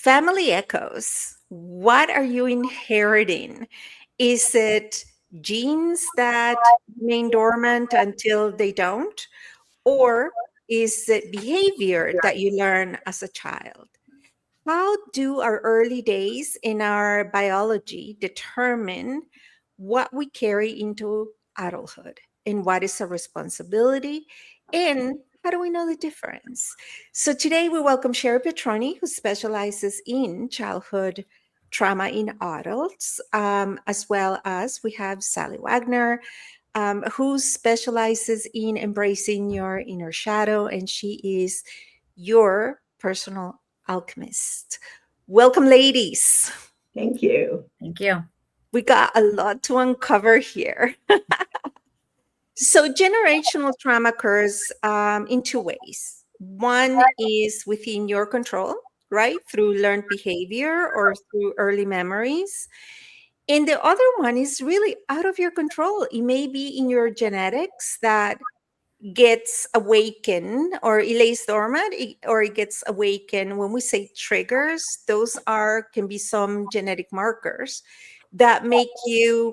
family echoes. What are you inheriting? Is it genes that remain dormant until they don't? Or is it behavior that you learn as a child? How do our early days in our biology determine what we carry into adulthood and what is a responsibility? And how do we know the difference? So today we welcome Cheri Petroni, who specializes in childhood trauma in adults, as well as we have Sallie Wagner, who specializes in embracing your inner shadow, and she is your personal alchemist. Welcome, ladies. Thank you. Thank you. We got a lot to uncover here. So, generational trauma occurs in two ways. One is within your control, right? Through learned behavior or through early memories. And the other one is really out of your control. It may be in your genetics that gets awakened, or it lays dormant, or it gets awakened. When we say triggers, those can be some genetic markers that make you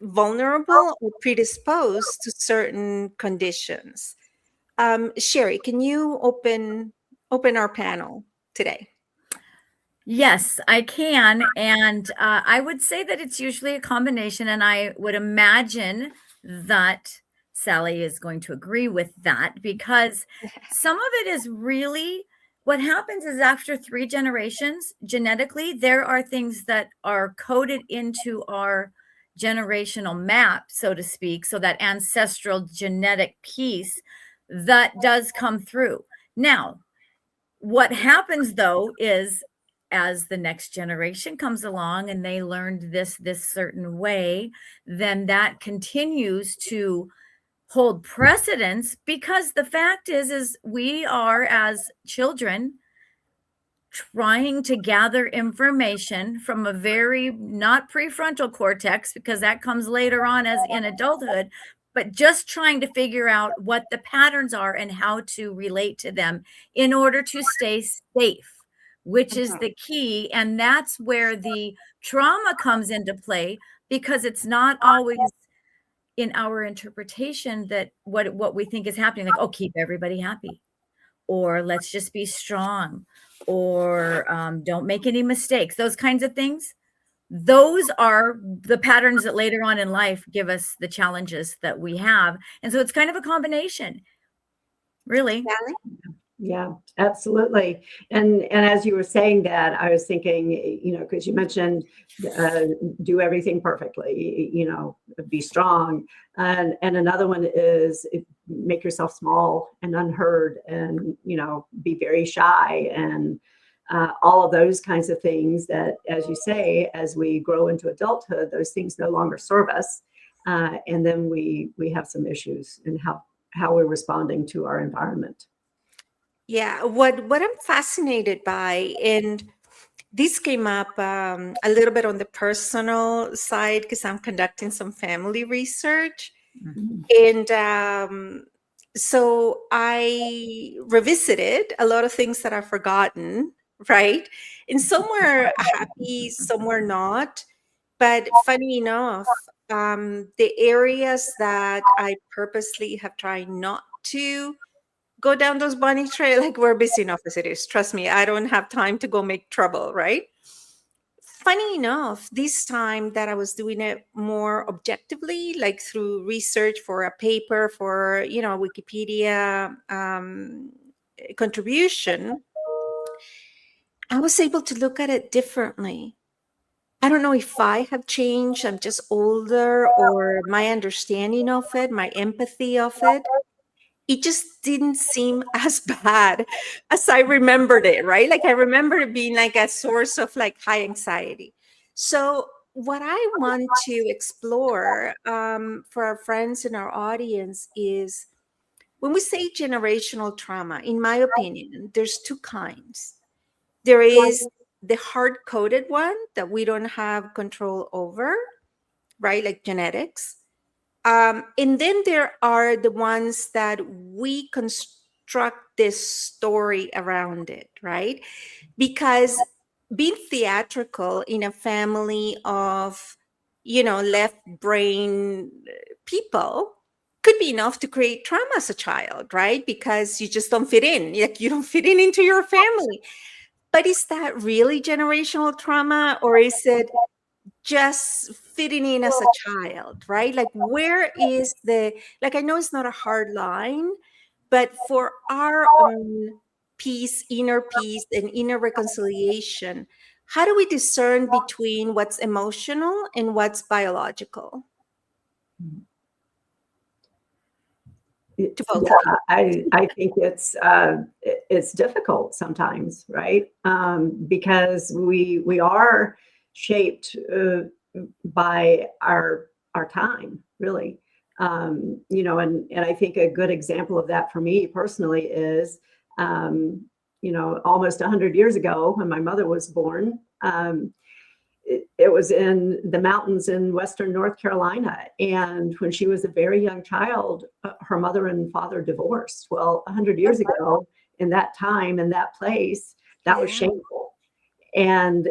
vulnerable or predisposed to certain conditions. Cheri, can you open our panel today? Yes, I can. And I would say that it's usually a combination. And I would imagine that Sallie is going to agree with that, because some of it is really what happens is after 3 generations, genetically, there are things that are coded into our generational map, so to speak. So that ancestral genetic piece that does come through. Now, what happens though is, as the next generation comes along and they learned this certain way, then that continues to hold precedence, because the fact is we are, as children, trying to gather information from a very not prefrontal cortex, because that comes later on as in adulthood, but just trying to figure out what the patterns are and how to relate to them in order to stay safe, which is the key. And that's where the trauma comes into play, because it's not always in our interpretation that what we think is happening, like, oh, keep everybody happy, or let's just be strong, or don't make any mistakes, those kinds of things. Those are the patterns that later on in life give us the challenges that we have. And so it's kind of a combination, really. Yeah, absolutely. And as you were saying that, I was thinking, because you mentioned do everything perfectly, be strong. And another one is make yourself small and unheard, and, be very shy, and all of those kinds of things that, as you say, as we grow into adulthood, those things no longer serve us. And then we have some issues in how we're responding to our environment. Yeah, what I'm fascinated by, and this came up a little bit on the personal side because I'm conducting some family research. Mm-hmm. And so I revisited a lot of things that I've forgotten, right? And some were happy, some were not. But funny enough, the areas that I purposely have tried not to go down those bunny trail, like, we're busy enough as it is. Trust me, I don't have time to go make trouble, right? Funny enough, this time that I was doing it more objectively, like through research for a paper for, Wikipedia contribution, I was able to look at it differently. I don't know if I have changed, I'm just older, or my understanding of it, my empathy of it just didn't seem as bad as I remembered it, right? Like, I remember it being like a source of like high anxiety. So what I want to explore for our friends in our audience is, when we say generational trauma, in my opinion, there's two kinds. There is the hard-coded one that we don't have control over, right? Like genetics. And then there are the ones that we construct this story around it, right? Because being theatrical in a family of, left brain people could be enough to create trauma as a child, right? Because you just don't fit in. Like, you don't fit in into your family. But is that really generational trauma, or is it just fitting in as a child, right? Like, where is like, I know it's not a hard line, but for our own peace, inner peace, and inner reconciliation, how do we discern between what's emotional and what's biological? To both of you. I think it's difficult sometimes, right? Because we are shaped by our time, really. And I think a good example of that for me personally is, almost 100 years ago when my mother was born. It was in the mountains in Western North Carolina. And when she was a very young child, her mother and father divorced. Well, 100 years ago, in that time, in that place, that was shameful. And,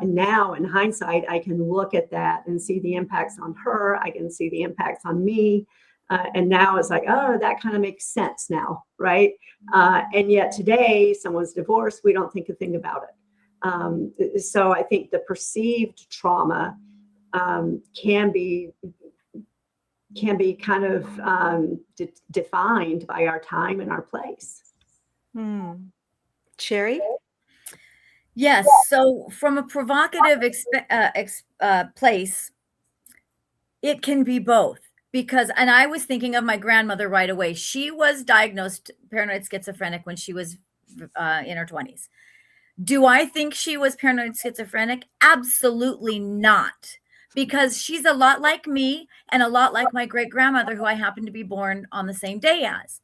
now in hindsight, I can look at that and see the impacts on her. I can see the impacts on me. And now it's like, oh, that kind of makes sense now, right? And yet today, someone's divorced, we don't think a thing about it. So I think the perceived trauma can be kind of defined by our time and our place. Cheri? Yes. So from a provocative place, it can be both. And I was thinking of my grandmother right away. She was diagnosed paranoid schizophrenic when she was in her 20s. Do I think she was paranoid schizophrenic? Absolutely not. Because she's a lot like me and a lot like my great grandmother, who I happened to be born on the same day as.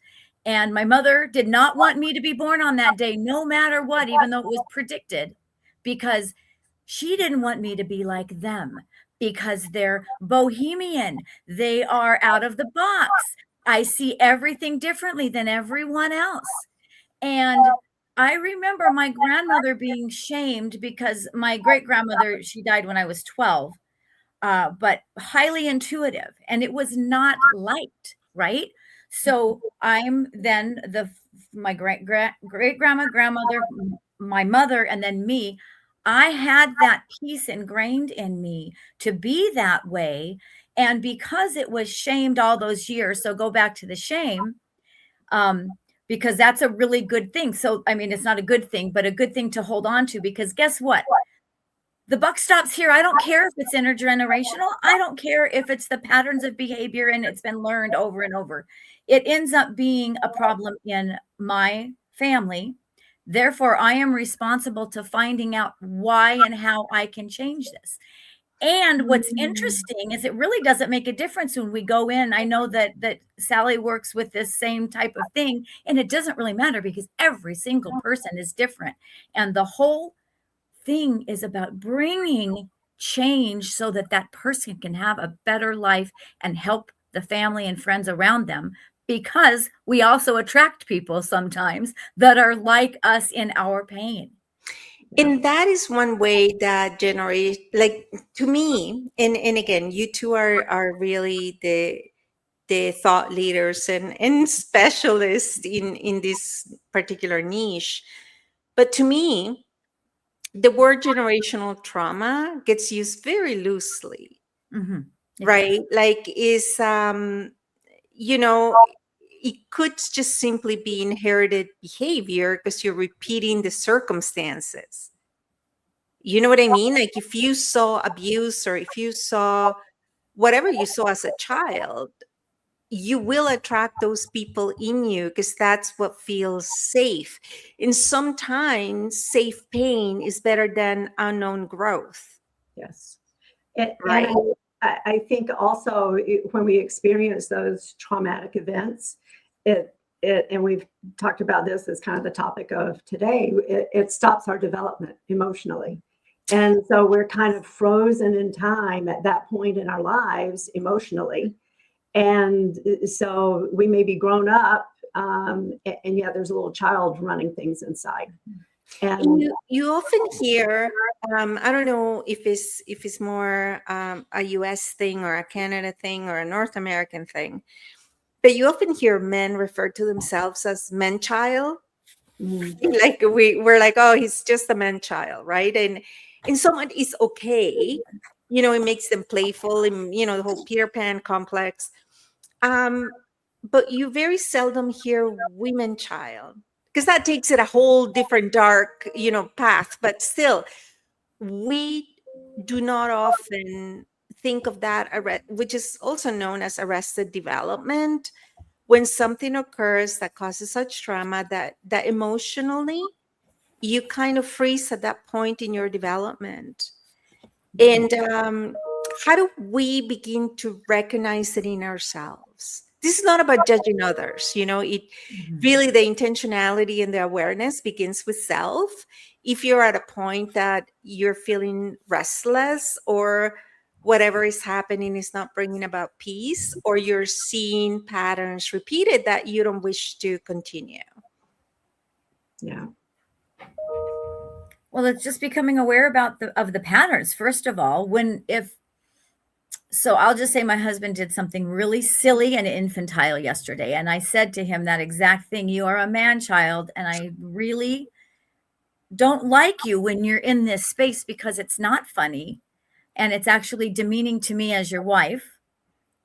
And my mother did not want me to be born on that day, no matter what, even though it was predicted, because she didn't want me to be like them, because they're bohemian. They are out of the box. I see everything differently than everyone else. And I remember my grandmother being shamed because my great grandmother, she died when I was 12, but highly intuitive, and it was not liked, right? So I'm then my great grandmother, my mother, and then me. I had that piece ingrained in me to be that way. And because it was shamed all those years, so go back to the shame, because that's a really good thing. So, I mean, it's not a good thing, but a good thing to hold on to, because guess what? The buck stops here. I don't care if it's intergenerational. I don't care if it's the patterns of behavior and it's been learned over and over. It ends up being a problem in my family. Therefore, I am responsible to finding out why and how I can change this. And what's interesting is it really doesn't make a difference when we go in. I know that Sallie works with this same type of thing, and it doesn't really matter because every single person is different. And the whole thing is about bringing change so that that person can have a better life and help the family and friends around them, because we also attract people sometimes that are like us in our pain. And that is one way that generation, like, to me, and again, you two are really the thought leaders and specialists in this particular niche. But to me, the word generational trauma gets used very loosely, right? Like, it could just simply be inherited behavior because you're repeating the circumstances. You know what I mean? Like, if you saw abuse or if you saw whatever you saw as a child, you will attract those people in you because that's what feels safe. And sometimes safe pain is better than unknown growth. Yes. And right. I think also when we experience those traumatic events, and we've talked about this as kind of the topic of today, it stops our development emotionally. And so we're kind of frozen in time at that point in our lives emotionally. And so we may be grown up, and yet there's a little child running things inside. And You often hear, I don't know if it's more a US thing or a Canada thing or a North American thing, but you often hear men refer to themselves as men child. mm, Like we're like, oh, he's just a man child, right? And someone is okay, it makes them playful, and the whole Peter Pan complex. Um, but you very seldom hear women child, because that takes it a whole different dark, path. But still, we do not often think of that which is also known as arrested development, when something occurs that causes such trauma that emotionally you kind of freeze at that point in your development. And how do we begin to recognize it in ourselves? This is not about judging others. It really, the intentionality and the awareness begins with self. If you're at a point that you're feeling restless, or whatever is happening is not bringing about peace, or you're seeing patterns repeated that you don't wish to continue. yeah. Well, it's just becoming aware of the patterns. First of all, so I'll just say my husband did something really silly and infantile yesterday. And I said to him that exact thing: you are a man child, and I really don't like you when you're in this space, because it's not funny, and it's actually demeaning to me as your wife,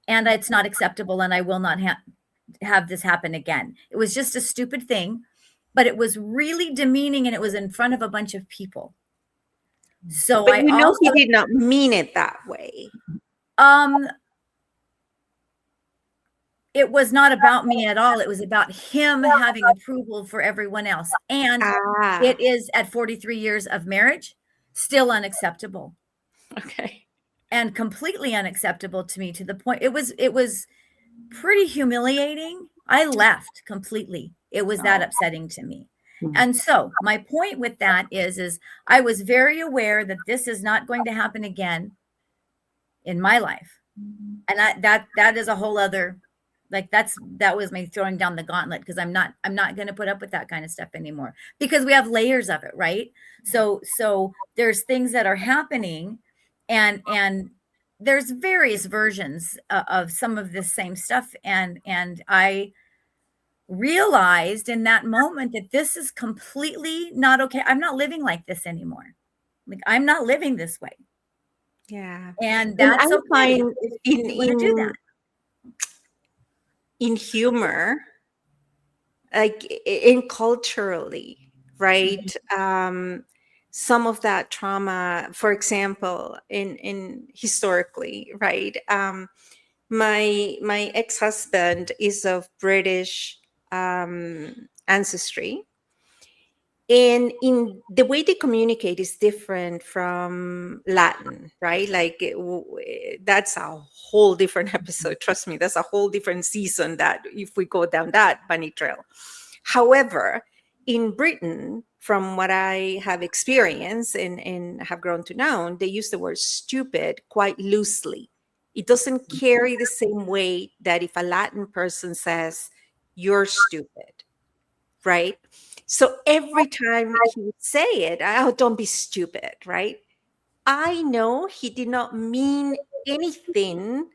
and it's not acceptable, and I will not have this happen again. It was just a stupid thing, but it was really demeaning, and it was in front of a bunch of people. So But he did not mean it that way. It was not about me at all. It was about him having approval for everyone else. And it is, at 43 years of marriage, still unacceptable. Okay. And completely unacceptable to me, to the point it was pretty humiliating. I left completely. It was that upsetting to me. And so my point with that is I was very aware that this is not going to happen again in my life. And that is a whole other, like, that was me throwing down the gauntlet, because I'm not going to put up with that kind of stuff anymore, because we have layers of it, right? So there's things that are happening, and there's various versions of some of this same stuff, and I realized in that moment that this is completely not okay. I'm not living like this anymore. Like, I'm not living this way. Yeah. And that's okay. Find if you want to do that. In humor, like in culturally, right? Some of that trauma, for example, in historically, right? My ex-husband is of British ancestry, and in the way they communicate is different from Latin, right? Like that's a whole different episode. Trust me, that's a whole different season, that if we go down that bunny trail. However, in Britain, from what I have experienced and have grown to know, they use the word stupid quite loosely. It doesn't carry the same weight that if a Latin person says, "You're stupid," right? So every time he would say it, "Oh, don't be stupid," right? I know he did not mean anything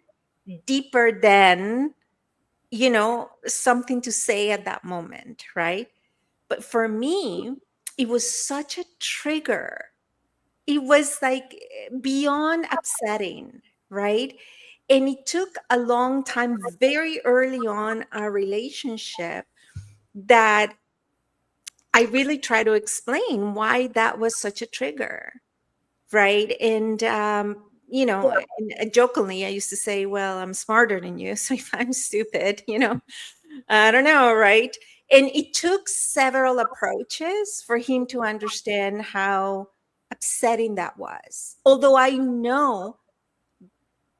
deeper than, something to say at that moment, right? But for me, it was such a trigger. It was like beyond upsetting, right? And it took a long time, very early on our relationship, that I really try to explain why that was such a trigger, right? And and jokingly, I used to say, "Well, I'm smarter than you, so if I'm stupid, I don't know, right?" And it took several approaches for him to understand how upsetting that was. Although I know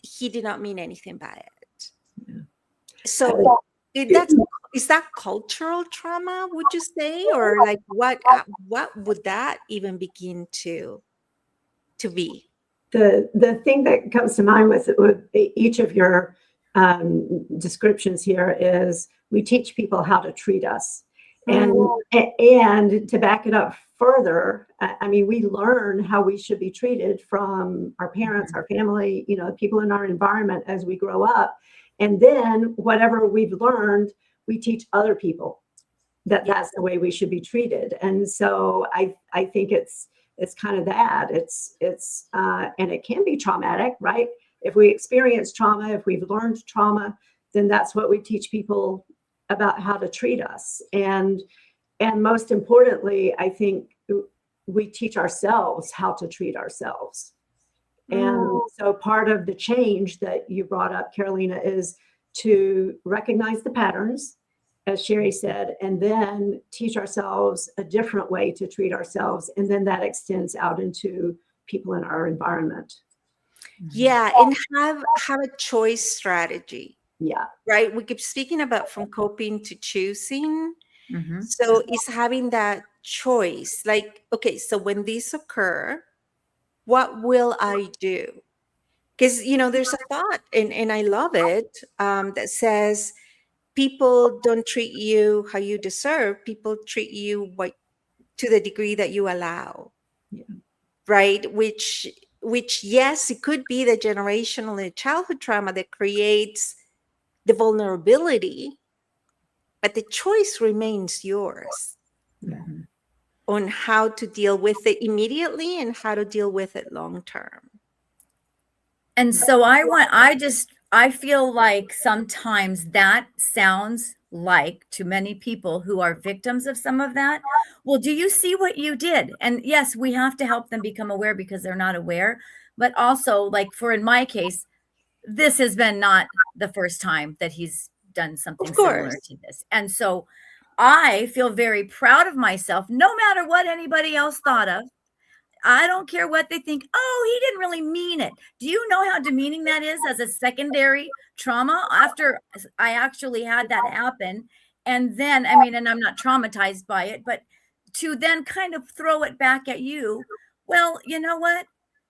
he did not mean anything by it. Yeah. So is that cultural trauma, would you say, or like what would that even begin to be? The thing that comes to mind with each of your descriptions here is we teach people how to treat us. And Mm. and to back it up further, I mean, we learn how we should be treated from our parents, our family, people in our environment as we grow up. And then whatever we've learned, we teach other people that Yeah. that's the way we should be treated. And so I think it's kind of that. It's and it can be traumatic, right? If we experience trauma, if we've learned trauma, then that's what we teach people about how to treat us. And most importantly, I think we teach ourselves how to treat ourselves. And Mm. so part of the change that you brought up, Carolina, is to recognize the patterns, as Cheri said, and then teach ourselves a different way to treat ourselves. And then that extends out into people in our environment. Yeah, and have a choice strategy, Yeah. right? We keep speaking about from coping to choosing. Mm-hmm. So it's having that choice. Like, okay, so when these occur, what will I do? Because there's a thought, and I love it, that says people don't treat you how you deserve. People treat you what to the degree that you allow, Yeah. right? Which yes, it could be the generational and childhood trauma that creates the vulnerability, but the choice remains yours Yeah. on how to deal with it immediately and how to deal with it long term. And so I feel like sometimes that sounds like to many people who are victims of some of that. Well, do you see what you did? And yes, we have to help them become aware because they're not aware. But also, like for in my case, this has been not the first time that he's done something Of similar course. to this. And so I feel very proud of myself, no matter what anybody else thought of. I don't care what they think. Oh, he didn't really mean it. Do you know how demeaning that is as a secondary trauma after I actually had that happen? And then, I mean, and I'm not traumatized by it, but to then kind of throw it back at you. Well, you know what?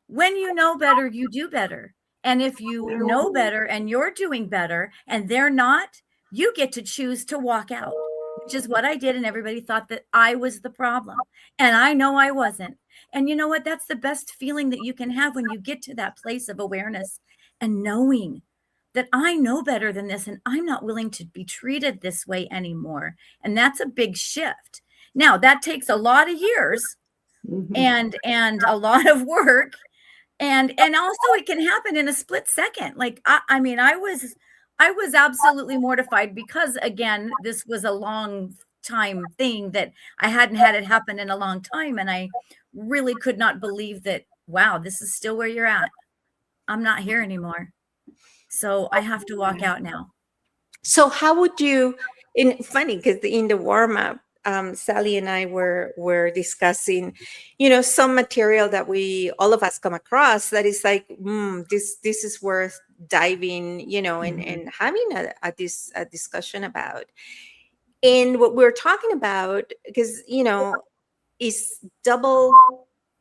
When you know better, you do better. And if you know better and you're doing better and they're not, you get to choose to walk out, which is what I did. And everybody thought that I was the problem. And I know I wasn't. And you know what? That's the best feeling that you can have when you get to that place of awareness and knowing that I know better than this and I'm not willing to be treated this way anymore. And that's a big shift. Now, that takes a lot of years Mhm. and a lot of work and also it can happen in a split second. Like I mean, I was absolutely mortified because again, this was a long time thing that I hadn't had it happen in a long time, and I really could not believe that. Wow, this is still where you're at. I'm not here anymore, so I have to walk out now. So how would you? In funny because in the warm up, Sally and I were discussing, some material that we all of us come across that is like, this is worth diving, Mhm. and having a discussion about. And what we're talking about, because is double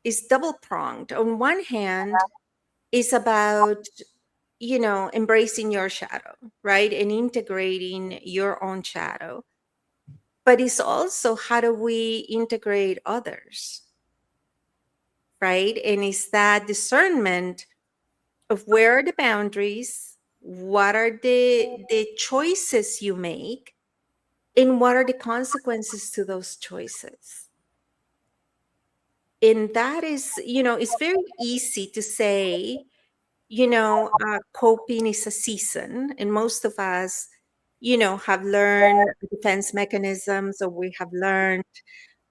is double pronged. On one hand, is about embracing your shadow, right, and integrating your own shadow, but it's also how do we integrate others, right? And it's that discernment of where are the boundaries, what are the choices you make, and what are the consequences to those choices. And that is, it's very easy to say, coping is a season, and most of us, have learned defense mechanisms, or we have learned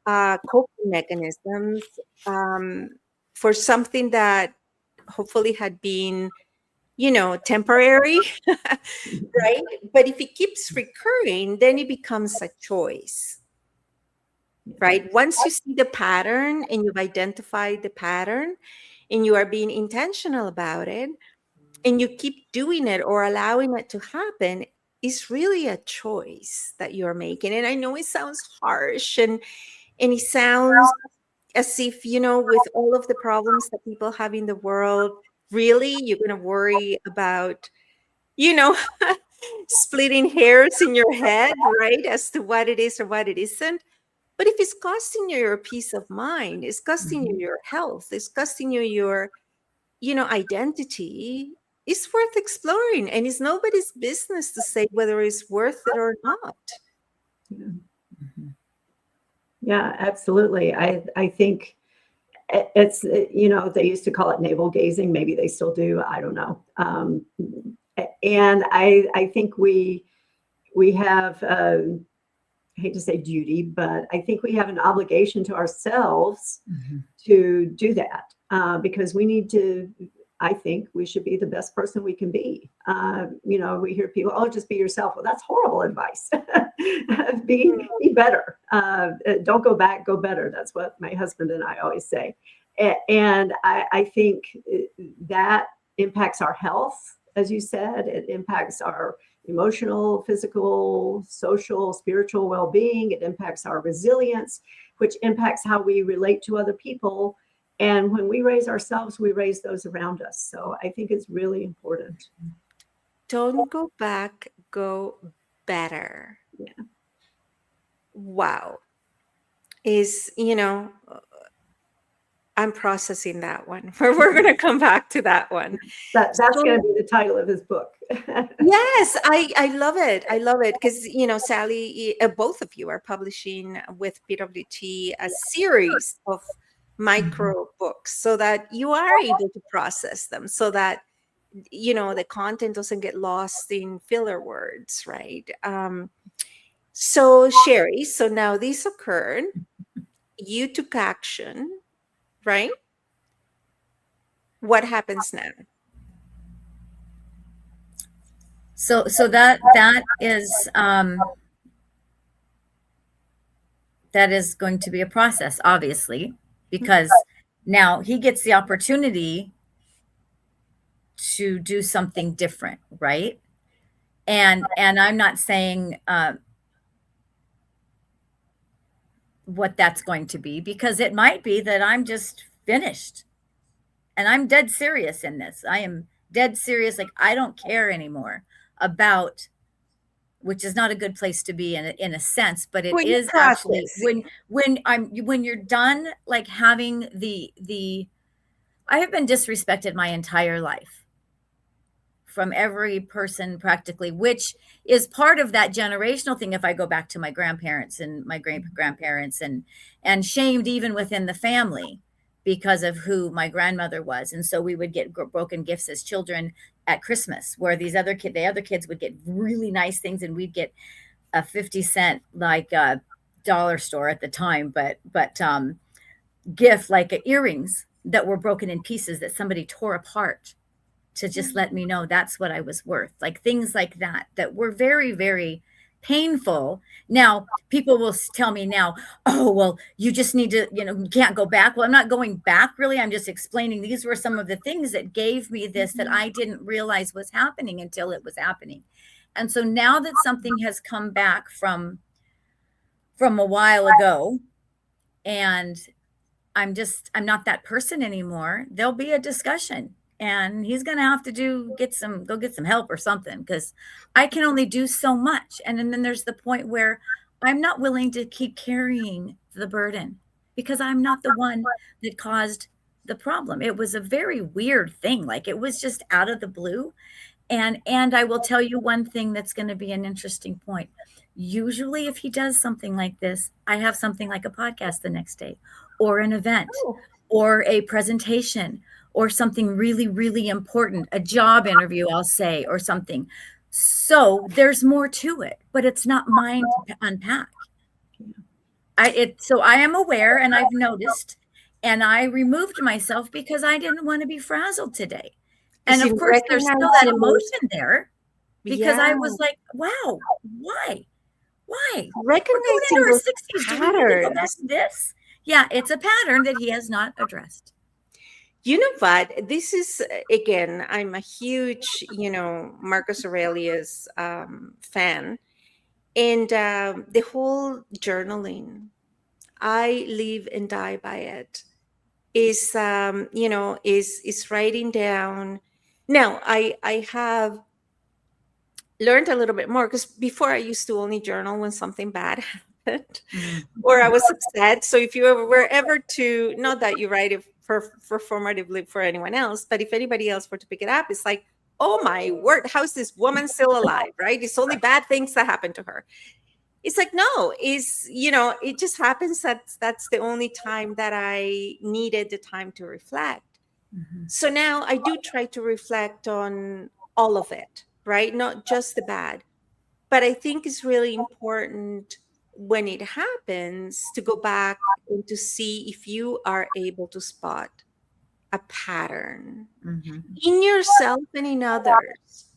coping mechanisms um, for something that hopefully had been, temporary, right? But if it keeps recurring, then it becomes a choice, right? Once you see the pattern and you've identified the pattern and you are being intentional about it, and you keep doing it or allowing it to happen, is really a choice that you're making. And I know it sounds harsh, and it sounds as if, with all of the problems that people have in the world, really you're going to worry about, you know splitting hairs in your head, right, as to what it is or what it isn't. But if it's costing you your peace of mind, it's costing you Mhm. your health, it's costing you your, identity, it's worth exploring. And it's nobody's business to say whether it's worth it or not. Yeah, Mhm. yeah, absolutely. I think it's, they used to call it navel gazing. Maybe they still do. I don't know. And I think we have, I hate to say duty, but I think we have an obligation to ourselves Mhm. to do that, because we need to. I think we should be the best person we can be. We hear people, "Oh, just be yourself." Well, that's horrible advice. Be better. Don't go back, go better. That's what my husband and I always say. And I think that impacts our health, as you said. It impacts our emotional, physical, social, spiritual well-being. It impacts our resilience, which impacts how we relate to other people. And when we raise ourselves, we raise those around us. So I think it's really important. Don't go back, go better. Yeah. Wow. Is, I'm processing that one. We're going to come back to that one. That's going to So, be the title of his book. yes, I love it. I love it because, Sallie, both of you are publishing with PWT a series of Mhm. micro books so that you are able to process them, so that, the content doesn't get lost in filler words, right? So, Cheri, so now this occurred, you took action, right? What happens now? So that is going to be a process, obviously, because now he gets the opportunity to do something different, right? And I'm not saying what that's going to be, because it might be that I'm just finished and I'm dead serious in this. I am dead serious. Like, I don't care anymore about, which is not a good place to be in a sense, but it When you're is actually processing. when you're done, like having the I have been disrespected my entire life from every person practically, which is part of that generational thing. If I go back to my grandparents and my great grandparents, and shamed even within the family because of who my grandmother was. And so we would get broken gifts as children at Christmas, where the other kids would get really nice things, and we'd get a 50 cent, like a dollar store at the time, but gift, like earrings that were broken in pieces that somebody tore apart to just let me know that's what I was worth. Like things like that, that were very, very painful. Now, people will tell me now, "Oh, well, you just need to, you can't go back." Well, I'm not going back, really. I'm just explaining these were some of the things that gave me this that I didn't realize was happening until it was happening. And so now that something has come back from a while ago, and I'm not that person anymore, there'll be a discussion, and he's going to have to go get some help or something, because I can only do so much. And then there's the point where I'm not willing to keep carrying the burden, because I'm not the one that caused the problem. It was a very weird thing. Like, it was just out of the blue. And I will tell you one thing that's going to be an interesting point. Usually, if he does something like this, I have something like a podcast the next day, or an event, Oh, or a presentation, or something really, really important, a job interview, I'll say, or something. So there's more to it, but it's not mine to unpack. So I am aware, and I've noticed, and I removed myself because I didn't want to be frazzled today. is And in of course, there's still that recognizing those, emotion there, because yeah, I was like, wow, why? Why? We're going into recognizing our those 60s. Do we need to go back patterns. to this? Yeah, it's a pattern that he has not addressed. You know what? This is, again, I'm a huge, Marcus Aurelius fan. And the whole journaling, I live and die by it, is, is writing down. Now, I have learned a little bit more, because before I used to only journal when something bad happened Mm. or I was upset. So if you were ever to, not that you write it performatively for anyone else, but if anybody else were to pick it up, it's like, oh my word, how's this woman still alive, right? It's only bad things that happen to her. It's like, no, it's, it just happens that that's the only time that I needed the time to reflect. Mhm. So now I do try to reflect on all of it, right? Not just the bad. But I think it's really important when it happens to go back and to see if you are able to spot a pattern Mhm. in yourself and in others,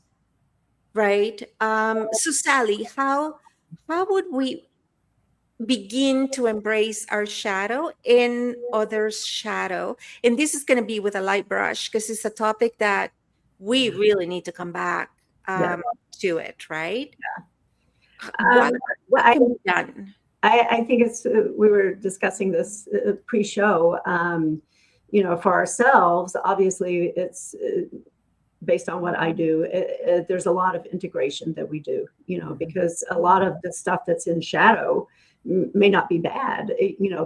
right? So Sallie, how would we begin to embrace our shadow in others' shadow? And this is going to be with a light brush, because it's a topic that we really need to come back Yeah. to it, right? Um, What well, what can be done? I think it's, we were discussing this pre-show, for ourselves, obviously it's based on what I do. There's a lot of integration that we do, because a lot of the stuff that's in shadow may not be bad,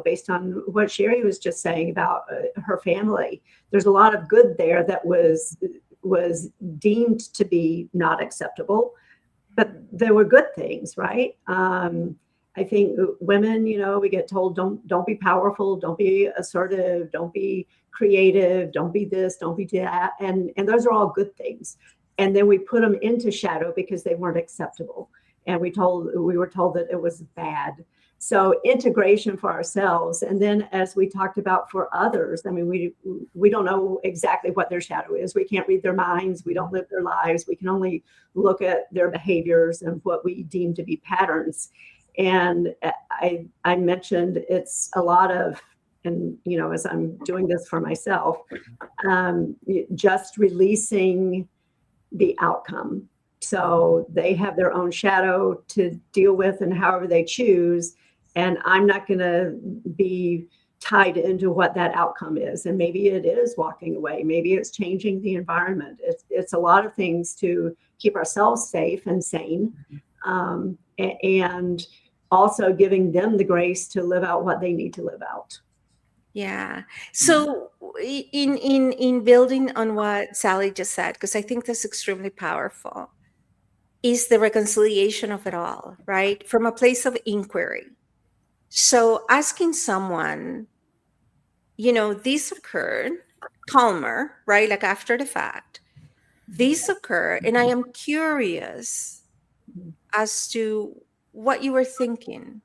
based on what Cheri was just saying about her family. There's a lot of good there that was deemed to be not acceptable, but there were good things, right? I think women, we get told, don't be powerful, don't be assertive, don't be creative, don't be this, don't be that, and those are all good things. And then we put them into shadow because they weren't acceptable, and we were told that it was bad. So integration for ourselves, and then as we talked about for others, I mean, we don't know exactly what their shadow is. We can't read their minds. We don't live their lives. We can only look at their behaviors and what we deem to be patterns. And I mentioned it's a lot of, and as I'm doing this for myself, just releasing the outcome. So they have their own shadow to deal with, and however they choose. And I'm not going to be tied into what that outcome is. And maybe it is walking away. Maybe it's changing the environment. It's a lot of things to keep ourselves safe and sane. And also giving them the grace to live out what they need to live out. Yeah. So in building on what Sallie just said, because I think that's extremely powerful, is the reconciliation of it all, right? From a place of inquiry. So asking someone, this occurred, calmer, right? Like after the fact, this occurred, and I am curious as to what you were thinking,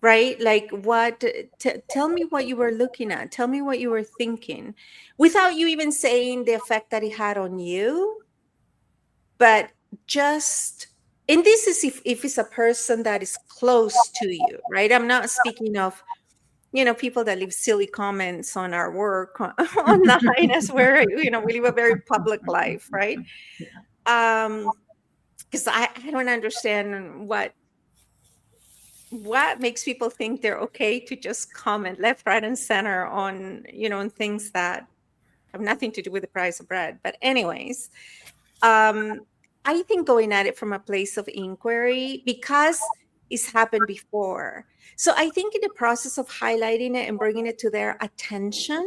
right? Like tell me what you were looking at, tell me what you were thinking, without you even saying the effect that it had on you, but just, and this is if it's a person that is close to you, right? I'm not speaking of people that leave silly comments on our work online, as we're we live a very public life, right? Because I don't understand what makes people think they're okay to just comment left, right, and center on on things that have nothing to do with the price of bread. But anyways, I think going at it from a place of inquiry, because it's happened before. So I think in the process of highlighting it and bringing it to their attention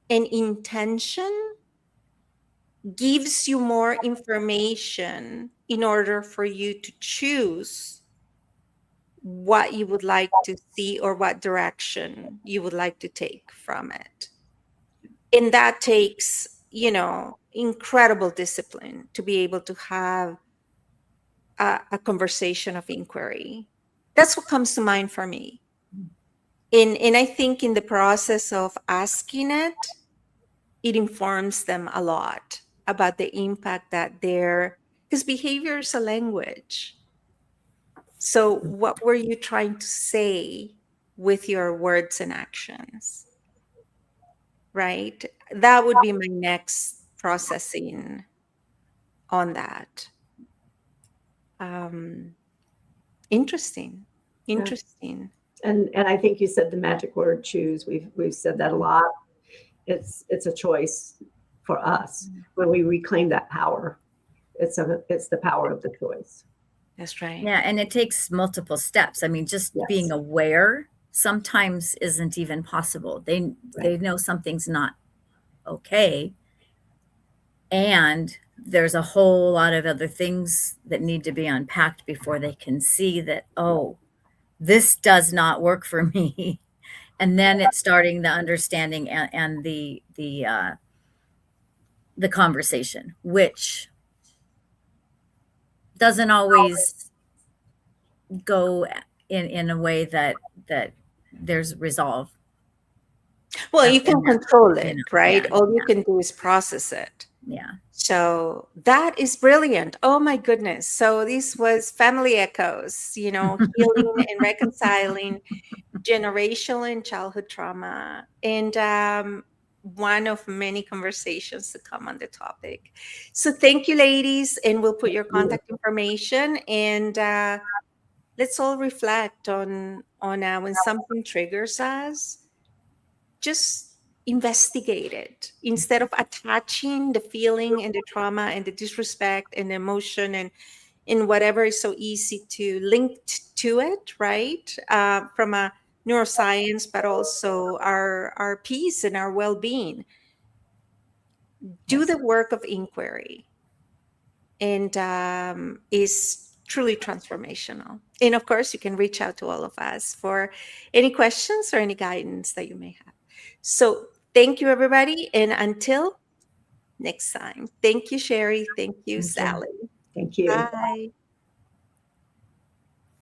and intention gives you more information in order for you to choose what you would like to see or what direction you would like to take from it. And that takes, incredible discipline to be able to have a conversation of inquiry. That's what comes to mind for me. And I think in the process of asking it, it informs them a lot about the impact that because behavior is a language. So what were you trying to say with your words and actions? Right? That would be my next processing on that. Interesting. Interesting. And I think you said the magic word, choose. We've said that a lot. It's a choice for us when we reclaim that power. it's the power of the choice. That's right. Yeah, and it takes multiple steps. I mean, just Yes. being aware sometimes isn't even possible. They know something's not okay, and there's a whole lot of other things that need to be unpacked before they can see that, oh, this does not work for me. And then it's starting the understanding and the conversation, which doesn't always go in a way that there's resolve. Well, you can control it, right? Yeah, All you can do is process it. yeah. So that is brilliant. Oh my goodness. So this was Family Echoes, healing and reconciling generational and childhood trauma. And one of many conversations to come on the topic. So thank you, ladies. And we'll put your contact information, and let's all reflect on when something triggers us, just investigate it instead of attaching the feeling and the trauma and the disrespect and the emotion and whatever is so easy to link to it, right? From a neuroscience, but also our peace and our well-being. Do Yes. the work of inquiry, and is truly transformational. And of course, you can reach out to all of us for any questions or any guidance that you may have. So thank you, everybody. And until next time, thank you, Cheri. Thank you, Thank you. Sallie. Thank you. Bye.